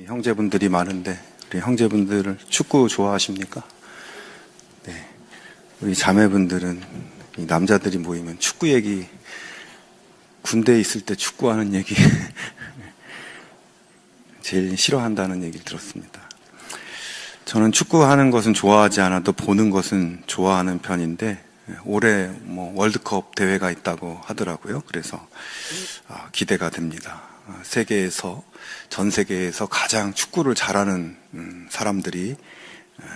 형제분들이 많은데 우리 형제분들은 축구 좋아하십니까? 네. 우리 자매분들은 이 남자들이 모이면 축구 얘기, 군대에 있을 때 축구하는 얘기 제일 싫어한다는 얘기를 들었습니다. 저는 축구하는 것은 좋아하지 않아도 보는 것은 좋아하는 편인데 올해 월드컵 대회가 있다고 하더라고요. 그래서 기대가 됩니다. 전 세계에서 가장 축구를 잘하는 사람들이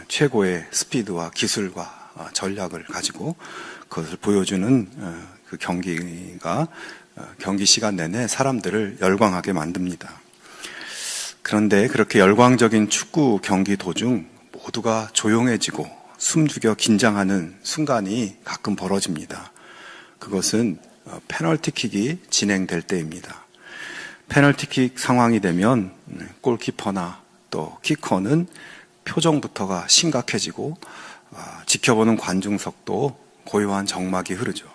최고의 스피드와 기술과 전략을 가지고 그것을 보여주는 그 경기가 경기 시간 내내 사람들을 열광하게 만듭니다. 그런데 그렇게 열광적인 축구 경기 도중 모두가 조용해지고 숨죽여 긴장하는 순간이 가끔 벌어집니다. 그것은 페널티킥이 진행될 때입니다. 페널티킥 상황이 되면 골키퍼나 또 키커는 표정부터가 심각해지고 지켜보는 관중석도 고요한 정막이 흐르죠.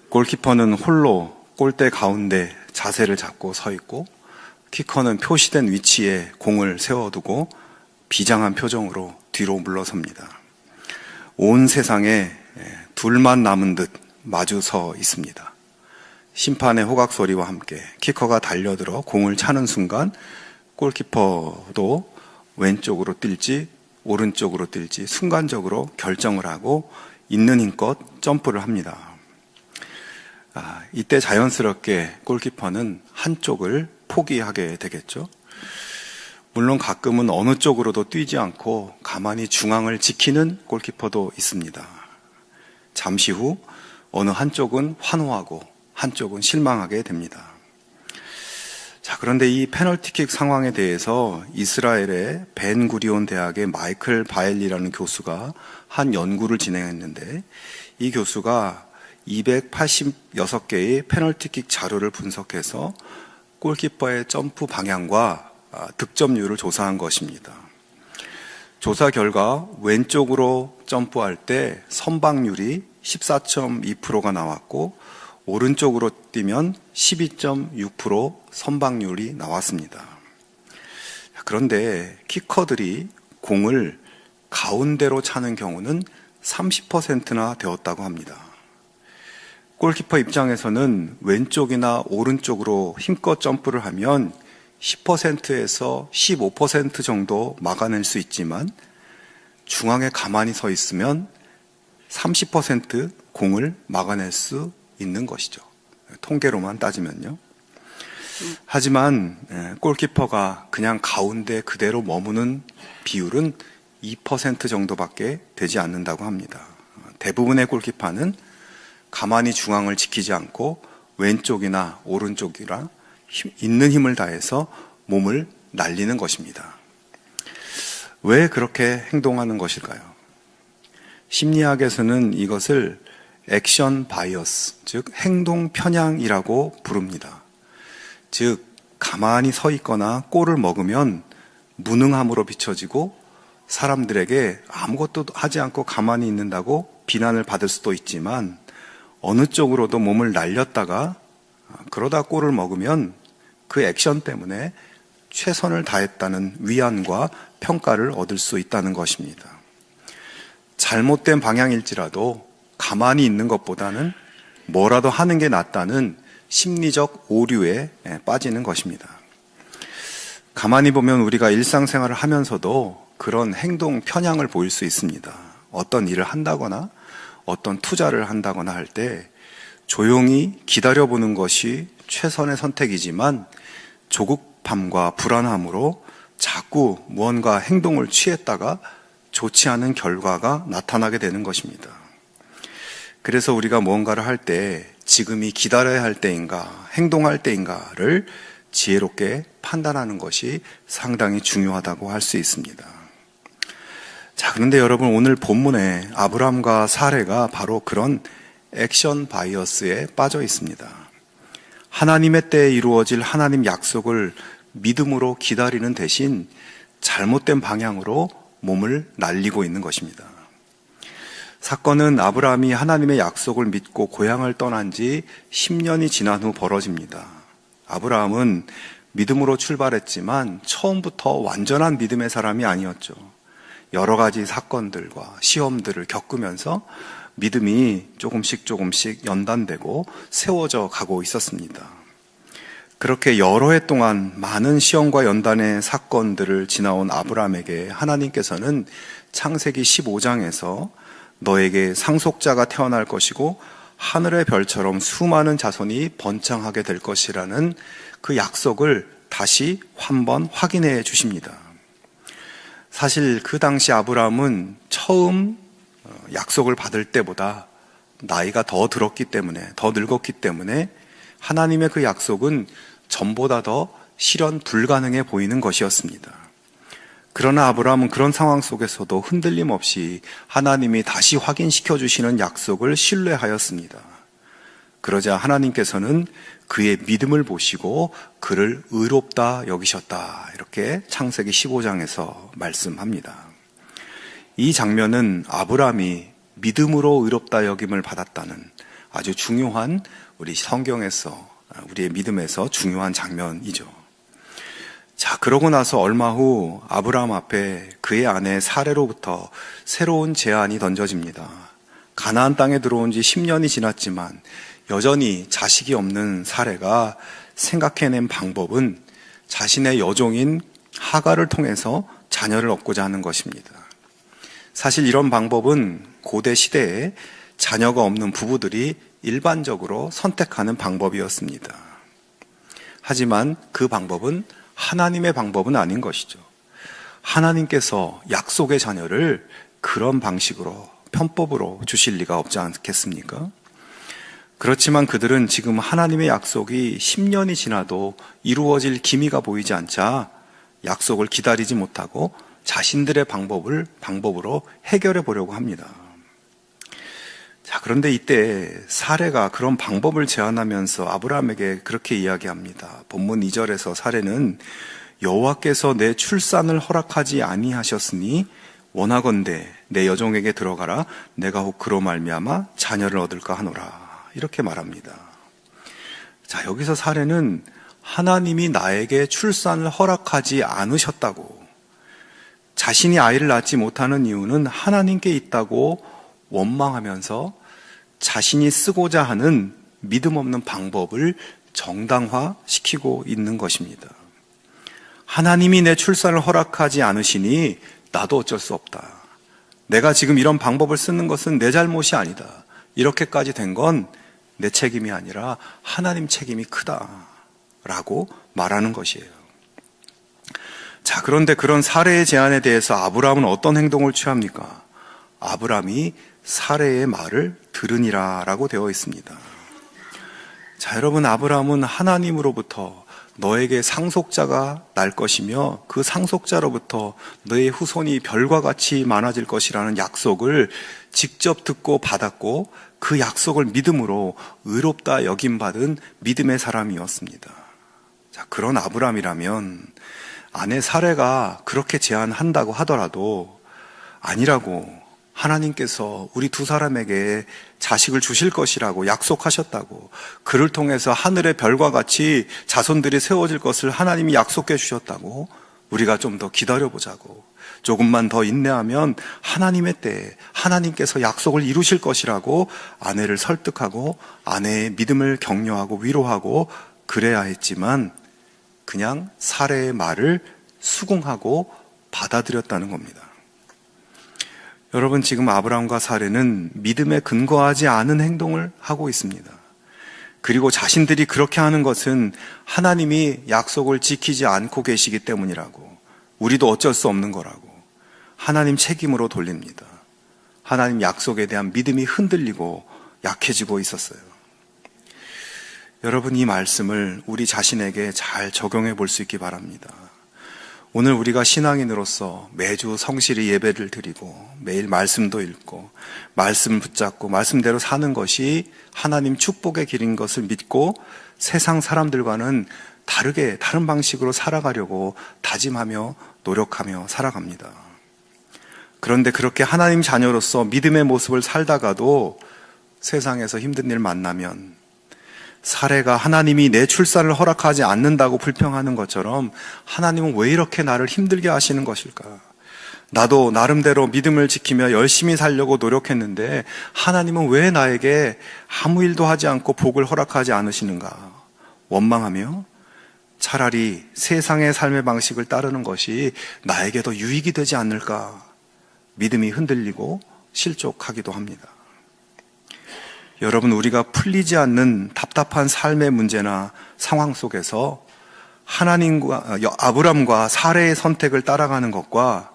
골키퍼는 홀로 골대 가운데 자세를 잡고 서 있고 키커는 표시된 위치에 공을 세워두고 비장한 표정으로 뒤로 물러섭니다. 온 세상에 둘만 남은 듯 마주 서 있습니다. 심판의 호각 소리와 함께 키커가 달려들어 공을 차는 순간 골키퍼도 왼쪽으로 뛸지 오른쪽으로 뛸지 순간적으로 결정을 하고 있는 힘껏 점프를 합니다. 이때 자연스럽게 골키퍼는 한쪽을 포기하게 되겠죠. 물론 가끔은 어느 쪽으로도 뛰지 않고 가만히 중앙을 지키는 골키퍼도 있습니다. 잠시 후 어느 한쪽은 환호하고 한쪽은 실망하게 됩니다. 그런데 이 페널티킥 상황에 대해서 이스라엘의 벤구리온 대학의 마이클 바엘리라는 교수가 한 연구를 진행했는데 이 교수가 286개의 페널티킥 자료를 분석해서 골키퍼의 점프 방향과 득점률을 조사한 것입니다. 조사 결과 왼쪽으로 점프할 때 선방률이 14.2%가 나왔고 오른쪽으로 뛰면 12.6% 선방률이 나왔습니다. 그런데 키커들이 공을 가운데로 차는 경우는 30%나 되었다고 합니다. 골키퍼 입장에서는 왼쪽이나 오른쪽으로 힘껏 점프를 하면 10%에서 15% 정도 막아낼 수 있지만 중앙에 가만히 서 있으면 30% 공을 막아낼 수 있는 것이죠. 통계로만 따지면요. 하지만 골키퍼가 그냥 가운데 그대로 머무는 비율은 2% 정도밖에 되지 않는다고 합니다. 대부분의 골키퍼는 가만히 중앙을 지키지 않고 왼쪽이나 오른쪽이라 있는 힘을 다해서 몸을 날리는 것입니다. 왜 그렇게 행동하는 것일까요? 심리학에서는 이것을 액션 바이어스, 즉 행동 편향이라고 부릅니다. 즉 가만히 서 있거나 골을 먹으면 무능함으로 비춰지고 사람들에게 아무것도 하지 않고 가만히 있는다고 비난을 받을 수도 있지만 어느 쪽으로도 몸을 날렸다가 그러다 골을 먹으면 그 액션 때문에 최선을 다했다는 위안과 평가를 얻을 수 있다는 것입니다. 잘못된 방향일지라도 가만히 있는 것보다는 뭐라도 하는 게 낫다는 심리적 오류에 빠지는 것입니다. 가만히 보면 우리가 일상생활을 하면서도 그런 행동 편향을 보일 수 있습니다. 어떤 일을 한다거나 어떤 투자를 한다거나 할 때 조용히 기다려보는 것이 최선의 선택이지만 조급함과 불안함으로 자꾸 무언가 행동을 취했다가 좋지 않은 결과가 나타나게 되는 것입니다. 그래서 우리가 무언가를 할 때 지금이 기다려야 할 때인가 행동할 때인가를 지혜롭게 판단하는 것이 상당히 중요하다고 할 수 있습니다. 그런데 여러분 오늘 본문에 아브라함과 사레가 바로 그런 액션 바이어스에 빠져 있습니다. 하나님의 때에 이루어질 하나님 약속을 믿음으로 기다리는 대신 잘못된 방향으로 몸을 날리고 있는 것입니다. 사건은 아브라함이 하나님의 약속을 믿고 고향을 떠난 지 10년이 지난 후 벌어집니다. 아브라함은 믿음으로 출발했지만 처음부터 완전한 믿음의 사람이 아니었죠. 여러 가지 사건들과 시험들을 겪으면서 믿음이 조금씩 연단되고 세워져 가고 있었습니다. 그렇게 여러 해 동안 많은 시험과 연단의 사건들을 지나온 아브라함에게 하나님께서는 창세기 15장에서 너에게 상속자가 태어날 것이고 하늘의 별처럼 수많은 자손이 번창하게 될 것이라는 그 약속을 다시 한번 확인해 주십니다. 사실 그 당시 아브라함은 처음 약속을 받을 때보다 나이가 더 늙었기 때문에 하나님의 그 약속은 전보다 더 실현 불가능해 보이는 것이었습니다. 그러나 아브라함은 그런 상황 속에서도 흔들림 없이 하나님이 다시 확인시켜 주시는 약속을 신뢰하였습니다. 그러자 하나님께서는 그의 믿음을 보시고 그를 의롭다 여기셨다, 이렇게 창세기 15장에서 말씀합니다. 이 장면은 아브라함이 믿음으로 의롭다 여김을 받았다는 아주 중요한, 우리 성경에서, 우리의 믿음에서 중요한 장면이죠. 자, 그러고 나서 얼마 후 아브라함 앞에 그의 아내 사레로부터 새로운 제안이 던져집니다. 가나안 땅에 들어온 지 10년이 지났지만 여전히 자식이 없는 사레가 생각해낸 방법은 자신의 여종인 하갈을 통해서 자녀를 얻고자 하는 것입니다. 사실 이런 방법은 고대 시대에 자녀가 없는 부부들이 일반적으로 선택하는 방법이었습니다. 하지만 그 방법은 하나님의 방법은 아닌 것이죠. 하나님께서 약속의 자녀를 그런 방식으로, 편법으로 주실 리가 없지 않겠습니까? 그렇지만 그들은 지금 하나님의 약속이 10년이 지나도 이루어질 기미가 보이지 않자 약속을 기다리지 못하고 자신들의 방법으로 해결해 보려고 합니다. 자, 그런데 이때 사레가 그런 방법을 제안하면서 아브라함에게 그렇게 이야기합니다. 본문 2절에서 사레는 여호와께서 내 출산을 허락하지 아니하셨으니 원하건대 내 여종에게 들어가라. 내가 혹 그로 말미암아 자녀를 얻을까 하노라. 이렇게 말합니다. 자, 여기서 사레는 하나님이 나에게 출산을 허락하지 않으셨다고, 자신이 아이를 낳지 못하는 이유는 하나님께 있다고 원망하면서 자신이 쓰고자 하는 믿음 없는 방법을 정당화시키고 있는 것입니다. 하나님이 내 출산을 허락하지 않으시니 나도 어쩔 수 없다. 내가 지금 이런 방법을 쓰는 것은 내 잘못이 아니다. 이렇게까지 된 건 내 책임이 아니라 하나님 책임이 크다라고 말하는 것이에요. 자, 그런데 그런 사레의 제안에 대해서 아브라함은 어떤 행동을 취합니까? 아브라함이 사레의 말을 들으니라 라고 되어 있습니다. 자, 여러분, 아브라함은 하나님으로부터 너에게 상속자가 날 것이며 그 상속자로부터 너의 후손이 별과 같이 많아질 것이라는 약속을 직접 듣고 받았고, 그 약속을 믿음으로 의롭다 여김받은 믿음의 사람이었습니다. 자, 그런 아브라함이라면 아내 사레가 그렇게 제안한다고 하더라도 아니라고, 하나님께서 우리 두 사람에게 자식을 주실 것이라고 약속하셨다고, 그를 통해서 하늘의 별과 같이 자손들이 세워질 것을 하나님이 약속해 주셨다고, 우리가 좀 더 기다려보자고, 조금만 더 인내하면 하나님의 때에 하나님께서 약속을 이루실 것이라고 아내를 설득하고 아내의 믿음을 격려하고 위로하고 그래야 했지만 그냥 사레의 말을 수긍하고 받아들였다는 겁니다. 여러분, 지금 아브라함과 사레는 믿음에 근거하지 않은 행동을 하고 있습니다. 그리고 자신들이 그렇게 하는 것은 하나님이 약속을 지키지 않고 계시기 때문이라고, 우리도 어쩔 수 없는 거라고 하나님 책임으로 돌립니다. 하나님 약속에 대한 믿음이 흔들리고 약해지고 있었어요. 여러분, 이 말씀을 우리 자신에게 잘 적용해 볼 수 있기 바랍니다. 오늘 우리가 신앙인으로서 매주 성실히 예배를 드리고 매일 말씀도 읽고 말씀을 붙잡고 말씀대로 사는 것이 하나님 축복의 길인 것을 믿고 세상 사람들과는 다른 방식으로 살아가려고 다짐하며 노력하며 살아갑니다. 그런데 그렇게 하나님 자녀로서 믿음의 모습을 살다가도 세상에서 힘든 일 만나면 사례가 하나님이 내 출산을 허락하지 않는다고 불평하는 것처럼 하나님은 왜 이렇게 나를 힘들게 하시는 것일까? 나도 나름대로 믿음을 지키며 열심히 살려고 노력했는데 하나님은 왜 나에게 아무 일도 하지 않고 복을 허락하지 않으시는가? 원망하며 차라리 세상의 삶의 방식을 따르는 것이 나에게 더 유익이 되지 않을까? 믿음이 흔들리고 실족하기도 합니다. 여러분, 우리가 풀리지 않는 답답한 삶의 문제나 상황 속에서 아브람과 사레의 선택을 따라가는 것과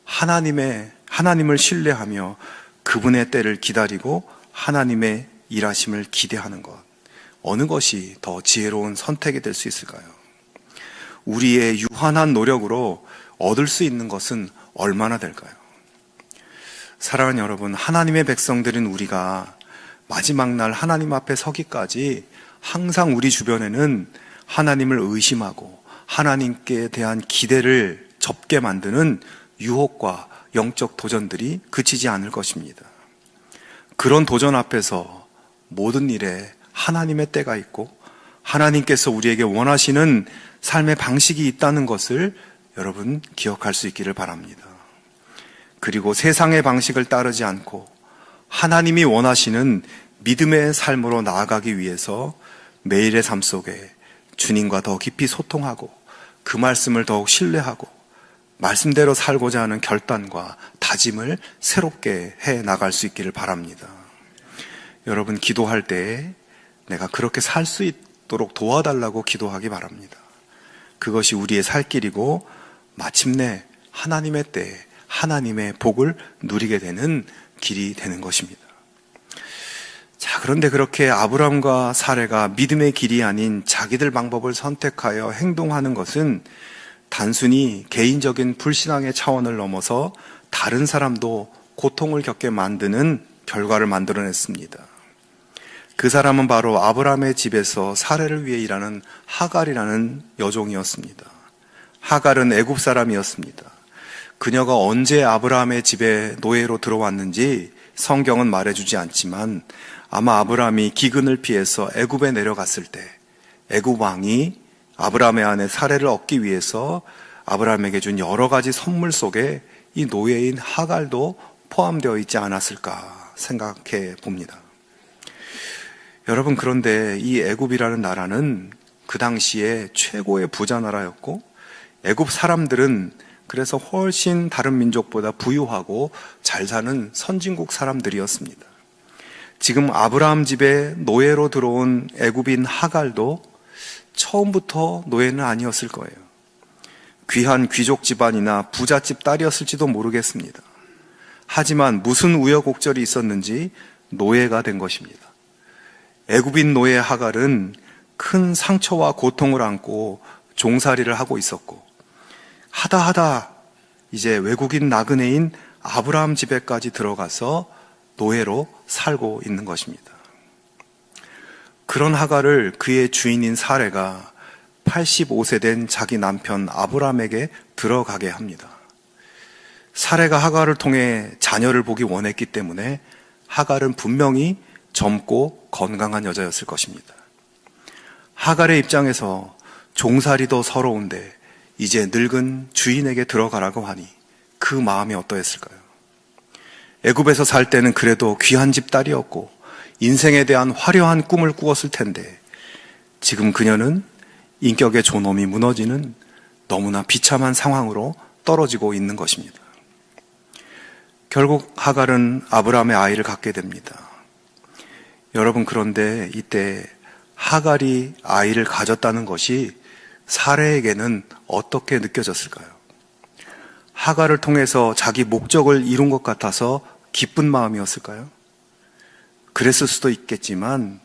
하나님을 신뢰하며 그분의 때를 기다리고 하나님의 일하심을 기대하는 것, 어느 것이 더 지혜로운 선택이 될 수 있을까요? 우리의 유한한 노력으로 얻을 수 있는 것은 얼마나 될까요? 사랑하는 여러분, 하나님의 백성들인 우리가 마지막 날 하나님 앞에 서기까지 항상 우리 주변에는 하나님을 의심하고 하나님께 대한 기대를 접게 만드는 유혹과 영적 도전들이 그치지 않을 것입니다. 그런 도전 앞에서 모든 일에 하나님의 때가 있고 하나님께서 우리에게 원하시는 삶의 방식이 있다는 것을 여러분 기억할 수 있기를 바랍니다. 그리고 세상의 방식을 따르지 않고 하나님이 원하시는 믿음의 삶으로 나아가기 위해서 매일의 삶 속에 주님과 더 깊이 소통하고 그 말씀을 더욱 신뢰하고 말씀대로 살고자 하는 결단과 다짐을 새롭게 해 나갈 수 있기를 바랍니다. 여러분, 기도할 때 내가 그렇게 살 수 있도록 도와달라고 기도하기 바랍니다. 그것이 우리의 살 길이고 마침내 하나님의 때에 하나님의 복을 누리게 되는 길이 되는 것입니다. 자, 그런데 그렇게 아브람과 사레가 믿음의 길이 아닌 자기들 방법을 선택하여 행동하는 것은 단순히 개인적인 불신앙의 차원을 넘어서 다른 사람도 고통을 겪게 만드는 결과를 만들어냈습니다. 그 사람은 바로 아브람의 집에서 사레를 위해 일하는 하갈이라는 여종이었습니다. 하갈은 애굽 사람이었습니다. 그녀가 언제 아브라함의 집에 노예로 들어왔는지 성경은 말해주지 않지만 아마 아브라함이 기근을 피해서 애굽에 내려갔을 때 애굽 왕이 아브라함의 아내 사레를 얻기 위해서 아브라함에게 준 여러 가지 선물 속에 이 노예인 하갈도 포함되어 있지 않았을까 생각해 봅니다. 여러분, 그런데 이 애굽이라는 나라는 그 당시에 최고의 부자 나라였고 애굽 사람들은 그래서 훨씬 다른 민족보다 부유하고 잘 사는 선진국 사람들이었습니다. 지금 아브라함 집에 노예로 들어온 애굽인 하갈도 처음부터 노예는 아니었을 거예요. 귀한 귀족 집안이나 부잣집 딸이었을지도 모르겠습니다. 하지만 무슨 우여곡절이 있었는지 노예가 된 것입니다. 애굽인 노예 하갈은 큰 상처와 고통을 안고 종살이를 하고 있었고 하다 이제 외국인 나그네인 아브라함 집에까지 들어가서 노예로 살고 있는 것입니다. 그런 하갈을 그의 주인인 사레가 85세 된 자기 남편 아브라함에게 들어가게 합니다. 사레가 하갈을 통해 자녀를 보기 원했기 때문에 하갈은 분명히 젊고 건강한 여자였을 것입니다. 하갈의 입장에서 종살이도 서러운데 이제 늙은 주인에게 들어가라고 하니 그 마음이 어떠했을까요? 애굽에서 살 때는 그래도 귀한 집 딸이었고 인생에 대한 화려한 꿈을 꾸었을 텐데 지금 그녀는 인격의 존엄이 무너지는 너무나 비참한 상황으로 떨어지고 있는 것입니다. 결국 하갈은 아브라함의 아이를 갖게 됩니다. 여러분, 그런데 이때 하갈이 아이를 가졌다는 것이 사레에게는 어떻게 느껴졌을까요? 하갈을 통해서 자기 목적을 이룬 것 같아서 기쁜 마음이었을까요? 그랬을 수도 있겠지만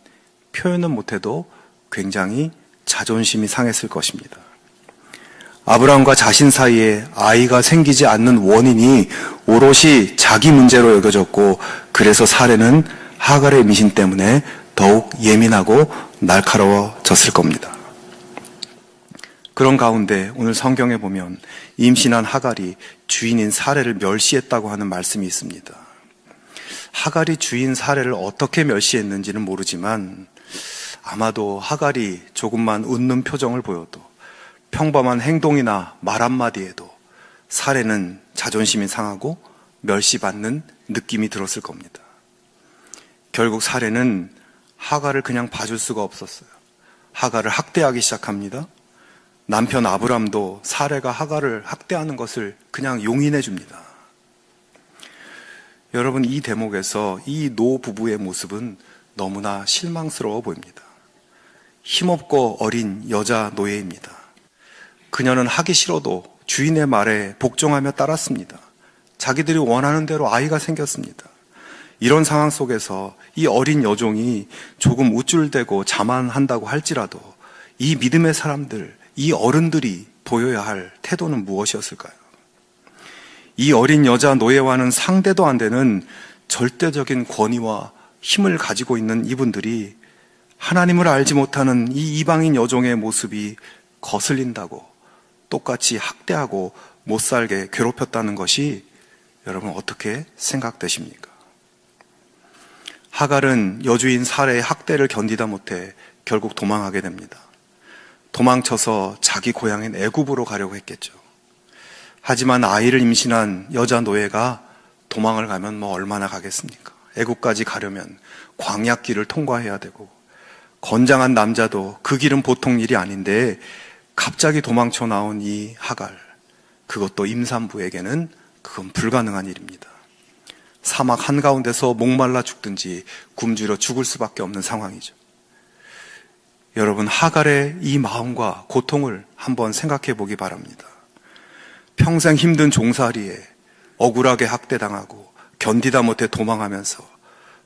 표현은 못해도 굉장히 자존심이 상했을 것입니다. 아브라함과 자신 사이에 아이가 생기지 않는 원인이 오롯이 자기 문제로 여겨졌고 그래서 사레는 하갈의 미신 때문에 더욱 예민하고 날카로워졌을 겁니다. 그런 가운데 오늘 성경에 보면 임신한 하갈이 주인인 사레를 멸시했다고 하는 말씀이 있습니다. 하갈이 주인 사레를 어떻게 멸시했는지는 모르지만 아마도 하갈이 조금만 웃는 표정을 보여도, 평범한 행동이나 말 한마디에도 사례는 자존심이 상하고 멸시받는 느낌이 들었을 겁니다. 결국 사례는 하갈을 그냥 봐줄 수가 없었어요. 하갈을 학대하기 시작합니다. 남편 아브람도 사례가 하갈을 학대하는 것을 그냥 용인해 줍니다. 여러분, 이 대목에서 이 노 부부의 모습은 너무나 실망스러워 보입니다. 힘없고 어린 여자 노예입니다. 그녀는 하기 싫어도 주인의 말에 복종하며 따랐습니다. 자기들이 원하는 대로 아이가 생겼습니다. 이런 상황 속에서 이 어린 여종이 조금 우쭐대고 자만한다고 할지라도 이 믿음의 사람들, 이 어른들이 보여야 할 태도는 무엇이었을까요? 이 어린 여자 노예와는 상대도 안 되는 절대적인 권위와 힘을 가지고 있는 이분들이 하나님을 알지 못하는 이 이방인 여종의 모습이 거슬린다고 똑같이 학대하고 못살게 괴롭혔다는 것이 여러분 어떻게 생각되십니까? 하갈은 여주인 사례의 학대를 견디다 못해 결국 도망하게 됩니다. 도망쳐서 자기 고향인 애굽으로 가려고 했겠죠. 하지만 아이를 임신한 여자 노예가 도망을 가면 뭐 얼마나 가겠습니까? 애굽까지 가려면 광야길을 통과해야 되고, 건장한 남자도 그 길은 보통 일이 아닌데 갑자기 도망쳐 나온 이 하갈, 그것도 임산부에게는 그건 불가능한 일입니다. 사막 한가운데서 목말라 죽든지 굶주려 죽을 수밖에 없는 상황이죠. 여러분, 하갈의 이 마음과 고통을 한번 생각해 보기 바랍니다. 평생 힘든 종살이에 억울하게 학대당하고 견디다 못해 도망하면서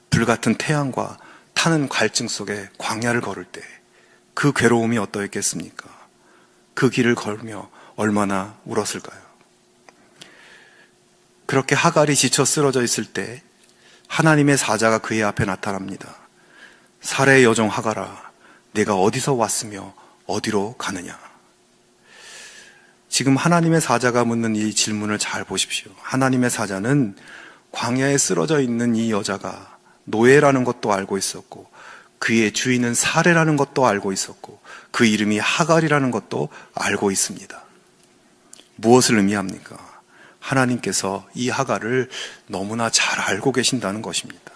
불같은 태양과 타는 갈증 속에 광야를 걸을 때 그 괴로움이 어떠했겠습니까? 그 길을 걸으며 얼마나 울었을까요? 그렇게 하갈이 지쳐 쓰러져 있을 때 하나님의 사자가 그의 앞에 나타납니다. 사례의 여종 하갈아, 내가 어디서 왔으며 어디로 가느냐? 지금 하나님의 사자가 묻는 이 질문을 잘 보십시오. 하나님의 사자는 광야에 쓰러져 있는 이 여자가 노예라는 것도 알고 있었고, 그의 주인은 사례라는 것도 알고 있었고, 그 이름이 하갈이라는 것도 알고 있습니다. 무엇을 의미합니까? 하나님께서 이 하갈을 너무나 잘 알고 계신다는 것입니다.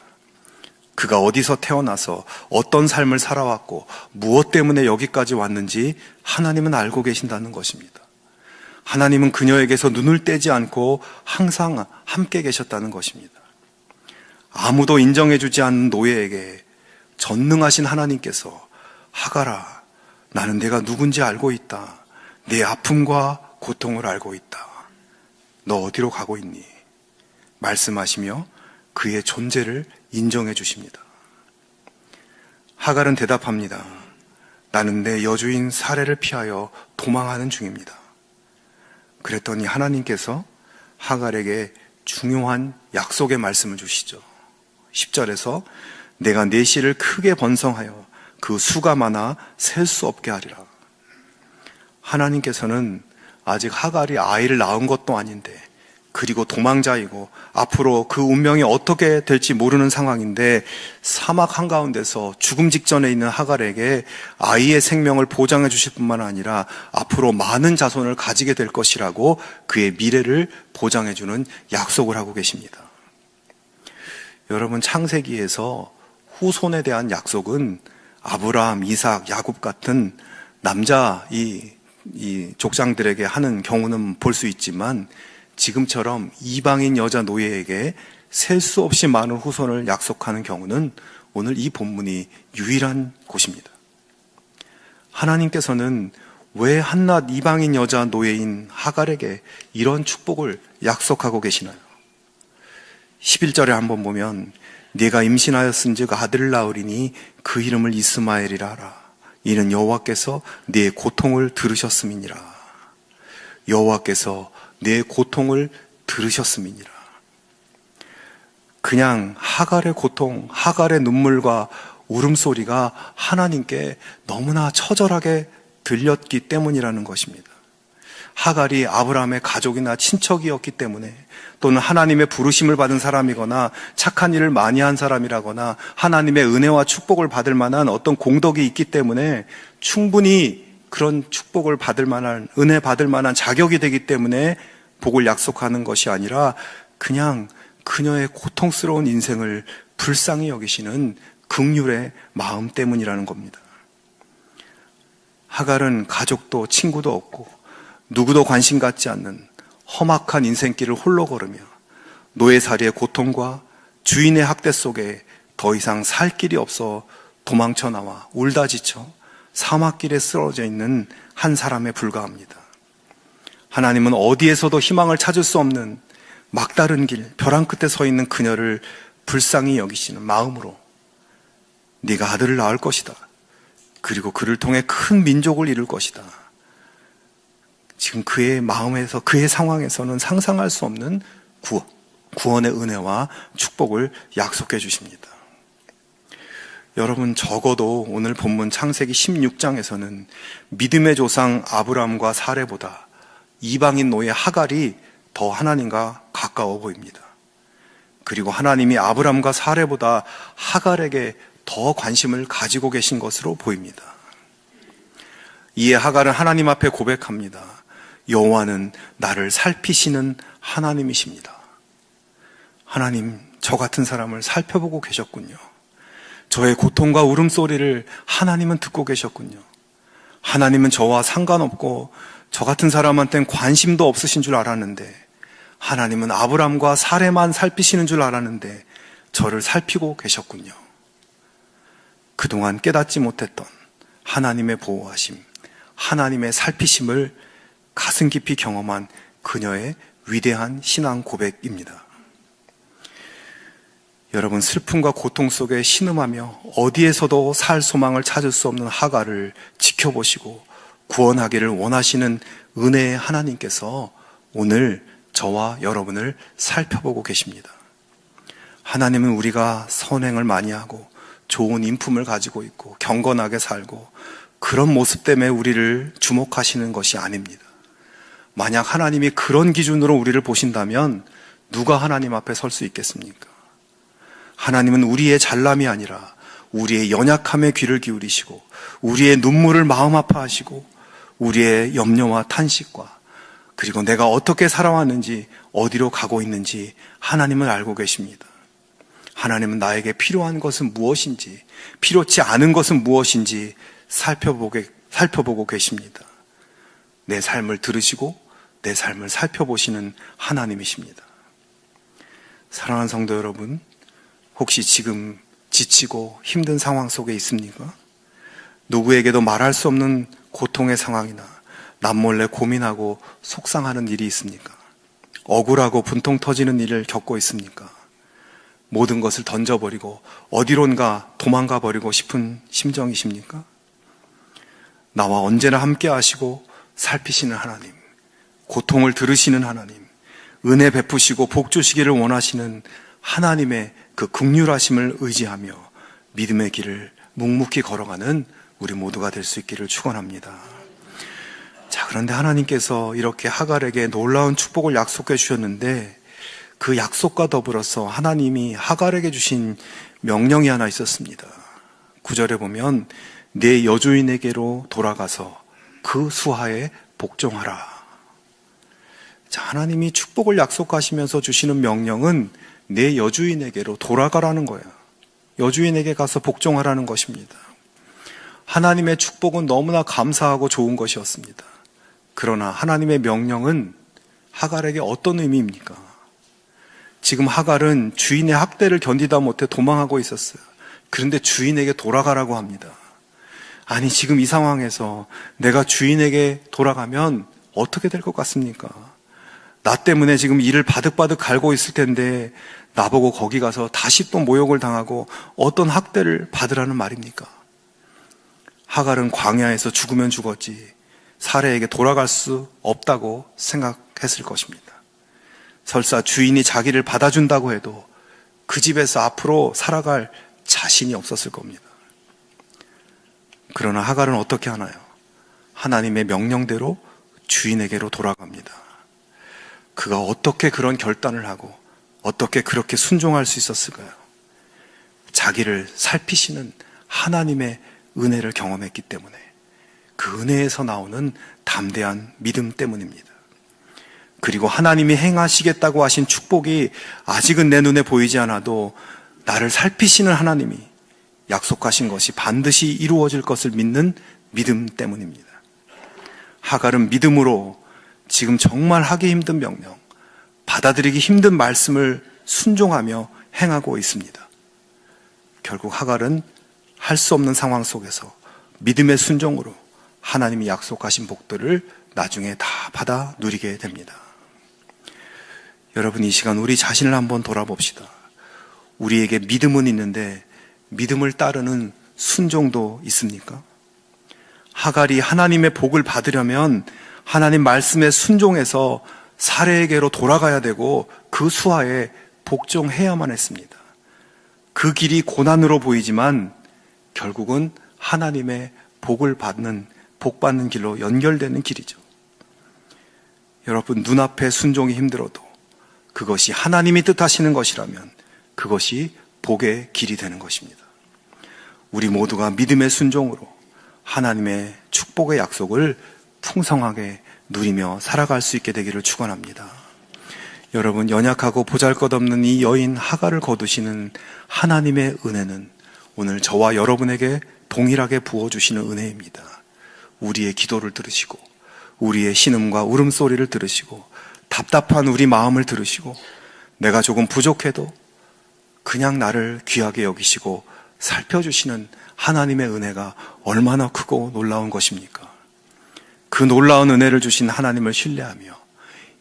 그가 어디서 태어나서 어떤 삶을 살아왔고 무엇 때문에 여기까지 왔는지 하나님은 알고 계신다는 것입니다. 하나님은 그녀에게서 눈을 떼지 않고 항상 함께 계셨다는 것입니다. 아무도 인정해주지 않는 노예에게 전능하신 하나님께서 하갈아, 나는 내가 누군지 알고 있다. 내 아픔과 고통을 알고 있다. 너 어디로 가고 있니? 말씀하시며 그의 존재를 인정해 주십니다. 하갈은 대답합니다. 나는 내 여주인 사례를 피하여 도망하는 중입니다. 그랬더니 하나님께서 하갈에게 중요한 약속의 말씀을 주시죠. 10절에서 내가 내 씨를 크게 번성하여 그 수가 많아 셀 수 없게 하리라. 하나님께서는 아직 하갈이 아이를 낳은 것도 아닌데, 그리고 도망자이고 앞으로 그 운명이 어떻게 될지 모르는 상황인데 사막 한가운데서 죽음 직전에 있는 하갈에게 아이의 생명을 보장해 주실 뿐만 아니라 앞으로 많은 자손을 가지게 될 것이라고 그의 미래를 보장해 주는 약속을 하고 계십니다. 여러분, 창세기에서 후손에 대한 약속은 아브라함, 이삭, 야곱 같은 남자 이 족장들에게 하는 경우는 볼 수 있지만, 지금처럼 이방인 여자 노예에게 셀 수 없이 많은 후손을 약속하는 경우는 오늘 이 본문이 유일한 곳입니다. 하나님께서는 왜 한낱 이방인 여자 노예인 하갈에게 이런 축복을 약속하고 계시나요? 11절에 한번 보면 네가 임신하였은즉 아들을 낳으리니 그 이름을 이스마엘이라 하라. 이는 여호와께서 네 고통을 들으셨음이니라. 여호와께서 내 고통을 들으셨음이니라. 그냥 하갈의 고통, 하갈의 눈물과 울음소리가 하나님께 너무나 처절하게 들렸기 때문이라는 것입니다. 하갈이 아브라함의 가족이나 친척이었기 때문에, 또는 하나님의 부르심을 받은 사람이거나 착한 일을 많이 한 사람이라거나 하나님의 은혜와 축복을 받을 만한 어떤 공덕이 있기 때문에 충분히 그런 축복을 받을 만한, 은혜 받을 만한 자격이 되기 때문에 복을 약속하는 것이 아니라 그냥 그녀의 고통스러운 인생을 불쌍히 여기시는 긍휼의 마음 때문이라는 겁니다. 하갈은 가족도 친구도 없고 누구도 관심 갖지 않는 험악한 인생길을 홀로 걸으며 노예살이의 고통과 주인의 학대 속에 더 이상 살 길이 없어 도망쳐 나와 울다 지쳐 사막길에 쓰러져 있는 한 사람에 불과합니다. 하나님은 어디에서도 희망을 찾을 수 없는 막다른 길, 벼랑 끝에 서 있는 그녀를 불쌍히 여기시는 마음으로 네가 아들을 낳을 것이다. 그리고 그를 통해 큰 민족을 이룰 것이다. 지금 그의 마음에서, 그의 상황에서는 상상할 수 없는 구원의 은혜와 축복을 약속해 주십니다. 여러분, 적어도 오늘 본문 창세기 16장에서는 믿음의 조상 아브라함과 사레보다 이방인 노예 하갈이 더 하나님과 가까워 보입니다. 그리고 하나님이 아브라함과 사레보다 하갈에게 더 관심을 가지고 계신 것으로 보입니다. 이에 하갈은 하나님 앞에 고백합니다. 여호와는 나를 살피시는 하나님이십니다. 하나님, 저 같은 사람을 살펴보고 계셨군요. 저의 고통과 울음소리를 하나님은 듣고 계셨군요. 하나님은 저와 상관없고 저 같은 사람한테는 관심도 없으신 줄 알았는데, 하나님은 아브람과 사레만 살피시는 줄 알았는데 저를 살피고 계셨군요. 그동안 깨닫지 못했던 하나님의 보호하심, 하나님의 살피심을 가슴 깊이 경험한 그녀의 위대한 신앙 고백입니다. 여러분, 슬픔과 고통 속에 신음하며 어디에서도 살 소망을 찾을 수 없는 하갈을 지켜보시고 구원하기를 원하시는 은혜의 하나님께서 오늘 저와 여러분을 살펴보고 계십니다. 하나님은 우리가 선행을 많이 하고 좋은 인품을 가지고 있고 경건하게 살고 그런 모습 때문에 우리를 주목하시는 것이 아닙니다. 만약 하나님이 그런 기준으로 우리를 보신다면 누가 하나님 앞에 설 수 있겠습니까? 하나님은 우리의 잘남이 아니라 우리의 연약함에 귀를 기울이시고 우리의 눈물을 마음 아파하시고 우리의 염려와 탄식과 그리고 내가 어떻게 살아왔는지 어디로 가고 있는지 하나님은 알고 계십니다. 하나님은 나에게 필요한 것은 무엇인지, 필요치 않은 것은 무엇인지 살펴보고 계십니다. 내 삶을 들으시고 내 삶을 살펴보시는 하나님이십니다. 사랑하는 성도 여러분, 혹시 지금 지치고 힘든 상황 속에 있습니까? 누구에게도 말할 수 없는 고통의 상황이나 남몰래 고민하고 속상하는 일이 있습니까? 억울하고 분통 터지는 일을 겪고 있습니까? 모든 것을 던져버리고 어디론가 도망가 버리고 싶은 심정이십니까? 나와 언제나 함께 하시고 살피시는 하나님, 고통을 들으시는 하나님, 은혜 베푸시고 복 주시기를 원하시는 하나님의 그 긍휼하심을 의지하며 믿음의 길을 묵묵히 걸어가는 우리 모두가 될 수 있기를 축원합니다. 자, 그런데 하나님께서 이렇게 하갈에게 놀라운 축복을 약속해 주셨는데 그 약속과 더불어서 하나님이 하갈에게 주신 명령이 하나 있었습니다. 9절에 보면 내 여주인에게로 돌아가서 그 수하에 복종하라. 자, 하나님이 축복을 약속하시면서 주시는 명령은 내 여주인에게로 돌아가라는 거예요. 여주인에게 가서 복종하라는 것입니다. 하나님의 축복은 너무나 감사하고 좋은 것이었습니다. 그러나 하나님의 명령은 하갈에게 어떤 의미입니까? 지금 하갈은 주인의 학대를 견디다 못해 도망하고 있었어요. 그런데 주인에게 돌아가라고 합니다. 아니, 지금 이 상황에서 내가 주인에게 돌아가면 어떻게 될 것 같습니까? 나 때문에 지금 이를 바득바득 갈고 있을 텐데 나보고 거기 가서 다시 또 모욕을 당하고 어떤 학대를 받으라는 말입니까? 하갈은 광야에서 죽으면 죽었지 사레에게 돌아갈 수 없다고 생각했을 것입니다. 설사 주인이 자기를 받아준다고 해도 그 집에서 앞으로 살아갈 자신이 없었을 겁니다. 그러나 하갈은 어떻게 하나요? 하나님의 명령대로 주인에게로 돌아갑니다. 그가 어떻게 그런 결단을 하고 어떻게 그렇게 순종할 수 있었을까요? 자기를 살피시는 하나님의 은혜를 경험했기 때문에, 그 은혜에서 나오는 담대한 믿음 때문입니다. 그리고 하나님이 행하시겠다고 하신 축복이 아직은 내 눈에 보이지 않아도 나를 살피시는 하나님이 약속하신 것이 반드시 이루어질 것을 믿는 믿음 때문입니다. 하갈은 믿음으로 지금 정말 하기 힘든 명령, 받아들이기 힘든 말씀을 순종하며 행하고 있습니다. 결국 하갈은 할 수 없는 상황 속에서 믿음의 순종으로 하나님이 약속하신 복들을 나중에 다 받아 누리게 됩니다. 여러분, 이 시간 우리 자신을 한번 돌아봅시다. 우리에게 믿음은 있는데 믿음을 따르는 순종도 있습니까? 하갈이 하나님의 복을 받으려면 하나님 말씀에 순종해서 사례에게로 돌아가야 되고 그 수하에 복종해야만 했습니다. 그 길이 고난으로 보이지만 결국은 하나님의 복을 받는, 복받는 길로 연결되는 길이죠. 여러분, 눈앞에 순종이 힘들어도 그것이 하나님이 뜻하시는 것이라면 그것이 복의 길이 되는 것입니다. 우리 모두가 믿음의 순종으로 하나님의 축복의 약속을 풍성하게 누리며 살아갈 수 있게 되기를 축원합니다. 여러분, 연약하고 보잘것없는 이 여인 하갈을 거두시는 하나님의 은혜는 오늘 저와 여러분에게 동일하게 부어주시는 은혜입니다. 우리의 기도를 들으시고 우리의 신음과 울음소리를 들으시고 답답한 우리 마음을 들으시고 내가 조금 부족해도 그냥 나를 귀하게 여기시고 살펴주시는 하나님의 은혜가 얼마나 크고 놀라운 것입니까? 그 놀라운 은혜를 주신 하나님을 신뢰하며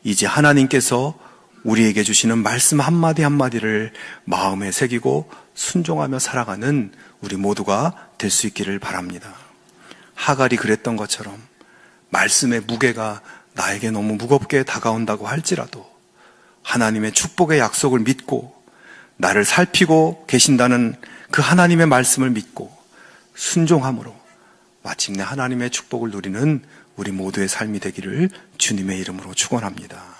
이제 하나님께서 우리에게 주시는 말씀 한마디 한마디를 마음에 새기고 순종하며 살아가는 우리 모두가 될 수 있기를 바랍니다. 하갈이 그랬던 것처럼 말씀의 무게가 나에게 너무 무겁게 다가온다고 할지라도 하나님의 축복의 약속을 믿고 나를 살피고 계신다는 그 하나님의 말씀을 믿고 순종함으로 마침내 하나님의 축복을 누리는 우리 모두의 삶이 되기를 주님의 이름으로 축원합니다.